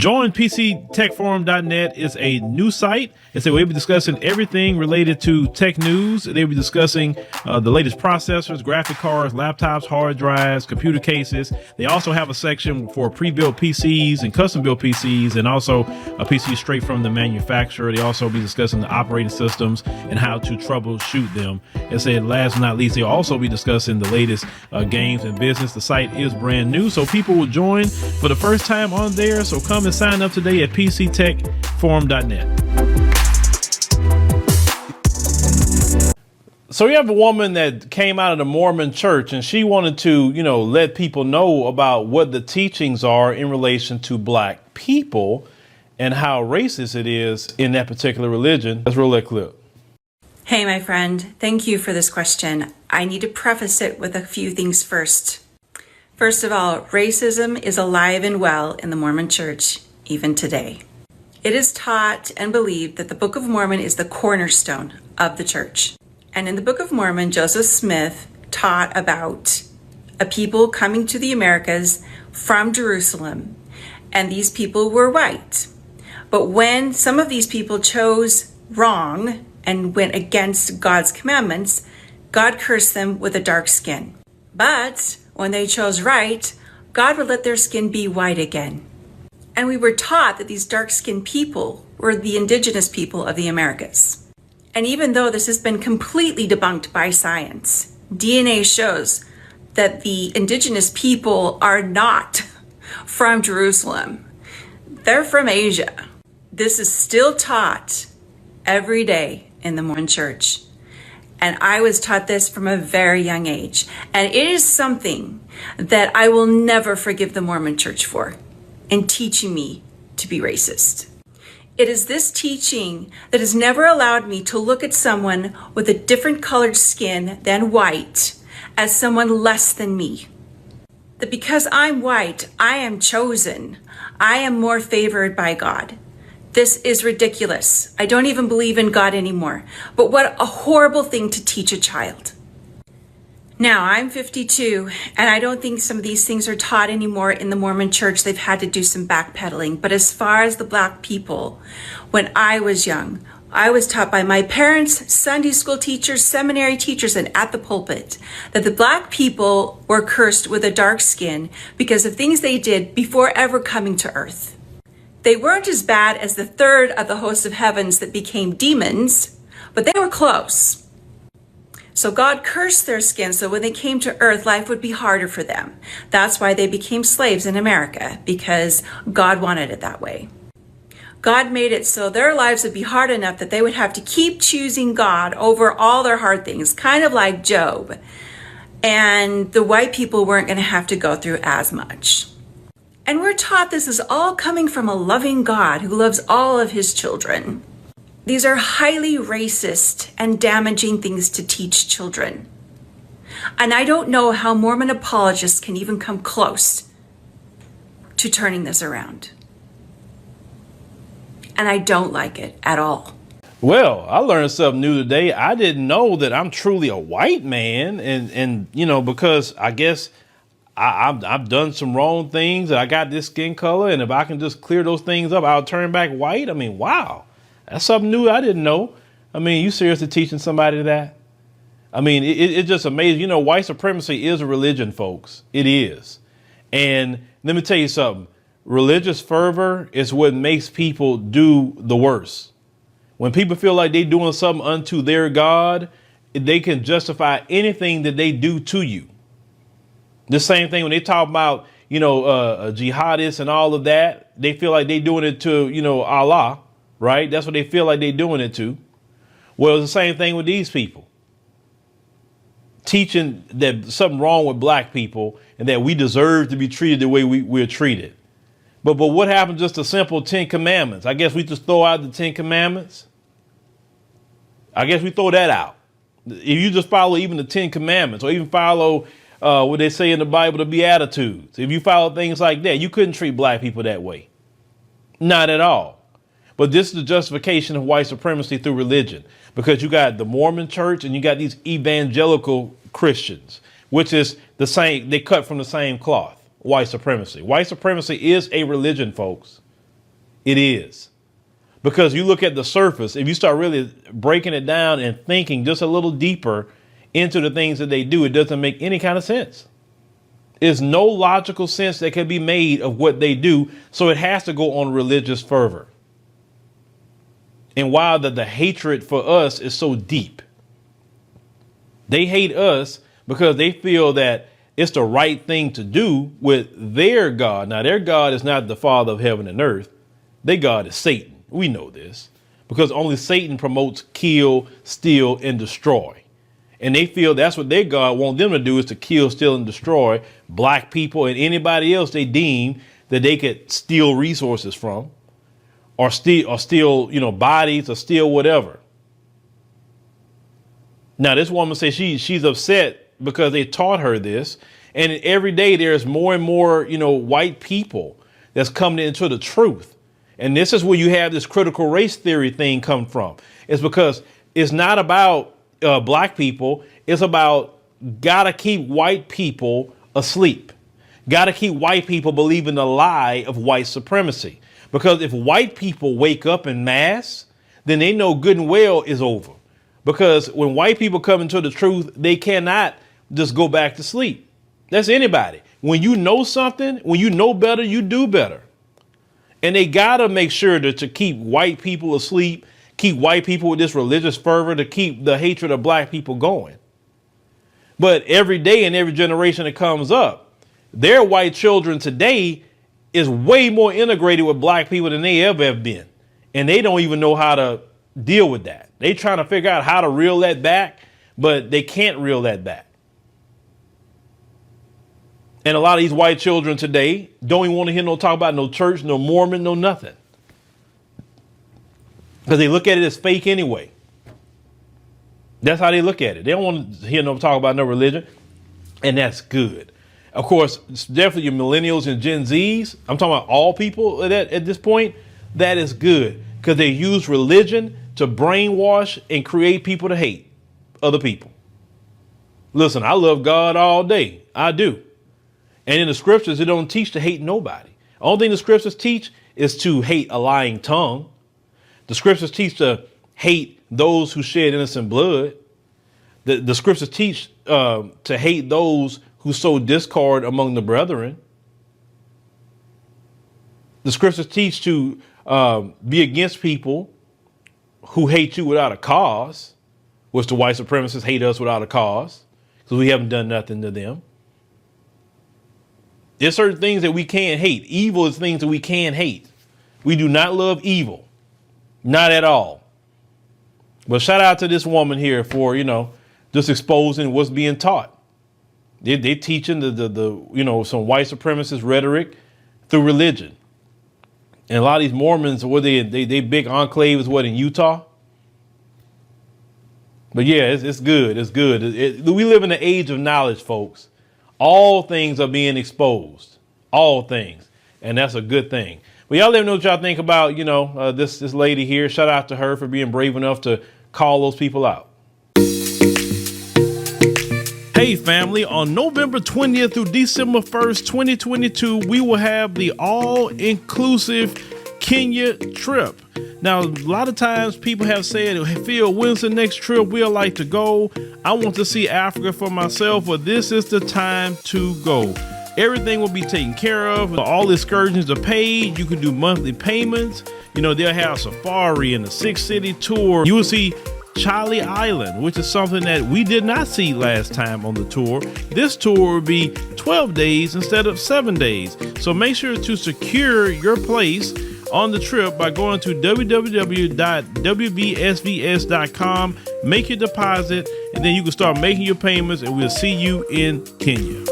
Join PCTechForum.net is a new site. It's a way we'll be discussing everything related to tech news. They'll be discussing the latest processors, graphic cards, laptops, hard drives, computer cases. They also have a section for pre-built PCs and custom-built PCs, and also a PC straight from the manufacturer. They also be discussing the operating systems and how to troubleshoot them. And said, last but not least, they'll also be discussing the latest games and business. The site is brand new, so people will join for the first time on there. So come and sign up today at PCTechForum.net. So you have a woman that came out of the Mormon church, and she wanted to, let people know about what the teachings are in relation to black people and how racist it is in that particular religion. Let's roll that clip. Hey, my friend. Thank you for this question. I need to preface it with a few things first. First of all, racism is alive and well in the Mormon church, even today. It is taught and believed that the Book of Mormon is the cornerstone of the church. And in the Book of Mormon, Joseph Smith taught about a people coming to the Americas from Jerusalem, and these people were white. But when some of these people chose wrong and went against God's commandments, God cursed them with a dark skin. But when they chose right, God would let their skin be white again. And we were taught that these dark-skinned people were the indigenous people of the Americas. And even though this has been completely debunked by science, DNA shows that the indigenous people are not from Jerusalem. They're from Asia. This is still taught every day in the Mormon church. And I was taught this from a very young age. And it is something that I will never forgive the Mormon church for, in teaching me to be racist. It is this teaching that has never allowed me to look at someone with a different colored skin than white as someone less than me. That because I'm white, I am chosen. I am more favored by God. This is ridiculous. I don't even believe in God anymore. But what a horrible thing to teach a child. Now, I'm 52, and I don't think some of these things are taught anymore in the Mormon church. They've had to do some backpedaling. But as far as the black people, when I was young, I was taught by my parents, Sunday school teachers, seminary teachers, and at the pulpit that the black people were cursed with a dark skin because of things they did before ever coming to earth. They weren't as bad as the third of the hosts of heavens that became demons, but they were close. So God cursed their skin so when they came to earth, life would be harder for them. That's why they became slaves in America, because God wanted it that way. God made it so their lives would be hard enough that they would have to keep choosing God over all their hard things, kind of like Job. And the white people weren't going to have to go through as much. And we're taught this is all coming from a loving God who loves all of his children. These are highly racist and damaging things to teach children. And I don't know how Mormon apologists can even come close to turning this around. And I don't like it at all. Well, I learned something new today. I didn't know that I'm truly a white man. And because I guess I've done some wrong things. I got this skin color. And if I can just clear those things up, I'll turn back white. I mean, wow. That's something new I didn't know. I mean, you seriously teaching somebody that? I mean, it's just amazing. White supremacy is a religion, folks. It is. And let me tell you something. Religious fervor is what makes people do the worst. When people feel like they're doing something unto their God, they can justify anything that they do to you. The same thing when they talk about, jihadists and all of that, they feel like they're doing it to, Allah. Right? That's what they feel like they're doing it to. Well, it's the same thing with these people. Teaching that something wrong with black people and that we deserve to be treated the way we're treated. But what happened just to simple 10 commandments? I guess we just throw out the 10 commandments. I guess we throw that out. If you just follow even the 10 commandments or even follow what they say in the Bible, the Beatitudes. If you follow things like that, you couldn't treat black people that way. Not at all. But this is the justification of white supremacy through religion, because you got the Mormon church and you got these evangelical Christians, which is the same. They cut from the same cloth. White supremacy. White supremacy is a religion, folks. It is. Because you look at the surface, if you start really breaking it down and thinking just a little deeper into the things that they do, it doesn't make any kind of sense. There's no logical sense that can be made of what they do. So it has to go on religious fervor. And while the hatred for us is so deep, they hate us because they feel that it's the right thing to do with their God. Now, their God is not the Father of heaven and earth. Their God is Satan. We know this because only Satan promotes kill, steal, and destroy. And they feel that's what their God wants them to do, is to kill, steal, and destroy black people and anybody else they deem that they could steal resources from, or steal, bodies, or steal whatever. Now, this woman says she's upset because they taught her this. And every day there's more and more, white people that's coming into the truth. And this is where you have this critical race theory thing come from. It's because it's not about black people. It's about gotta keep white people asleep. Gotta keep white people believing the lie of white supremacy. Because if white people wake up en masse, then they know good and well is over. Because when white people come into the truth, they cannot just go back to sleep. That's anybody. When you know something, when you know better, you do better. And they got to make sure to keep white people asleep, keep white people with this religious fervor, to keep the hatred of black people going. But every day and every generation that comes up, their white children today is way more integrated with black people than they ever have been. And they don't even know how to deal with that. They trying to figure out how to reel that back, but they can't reel that back. And a lot of these white children today don't even want to hear no talk about no church, no Mormon, no nothing. Because they look at it as fake anyway. That's how they look at it. They don't want to hear no talk about no religion. And that's good. Of course, it's definitely your millennials and Gen Zs. I'm talking about all people at this point. That is good because they use religion to brainwash and create people to hate other people. Listen, I love God all day. I do. And in the scriptures, it don't teach to hate nobody. The only thing the scriptures teach is to hate a lying tongue. The scriptures teach to hate those who shed innocent blood. The scriptures teach to hate those who sow discord among the brethren. The scriptures teach to be against people who hate you without a cause, which the white supremacists hate us without a cause because we haven't done nothing to them. There's certain things that we can't hate. Evil is things that we can't hate. We do not love evil. Not at all. But shout out to this woman here for, just exposing what's being taught. They're teaching some white supremacist rhetoric through religion. And a lot of these Mormons, they big enclaves, in Utah? But yeah, it's good. It's good. We live in the age of knowledge, folks. All things are being exposed. All things. And that's a good thing. But y'all let me know what y'all think about, this lady here. Shout out to her for being brave enough to call those people out. Hey family, on November 20th through December 1st, 2022, we will have the all-inclusive Kenya trip. Now, a lot of times people have said, hey, Phil, when's the next trip we'd like to go? I want to see Africa for myself, but this is the time to go. Everything will be taken care of. All excursions are paid. You can do monthly payments. They'll have safari and a 6-city tour. You will see Charlie Island, which is something that we did not see last time on the tour. This tour will be 12 days instead of 7 days. So make sure to secure your place on the trip by going to www.wbsvs.com, make your deposit, and then you can start making your payments, and we'll see you in Kenya.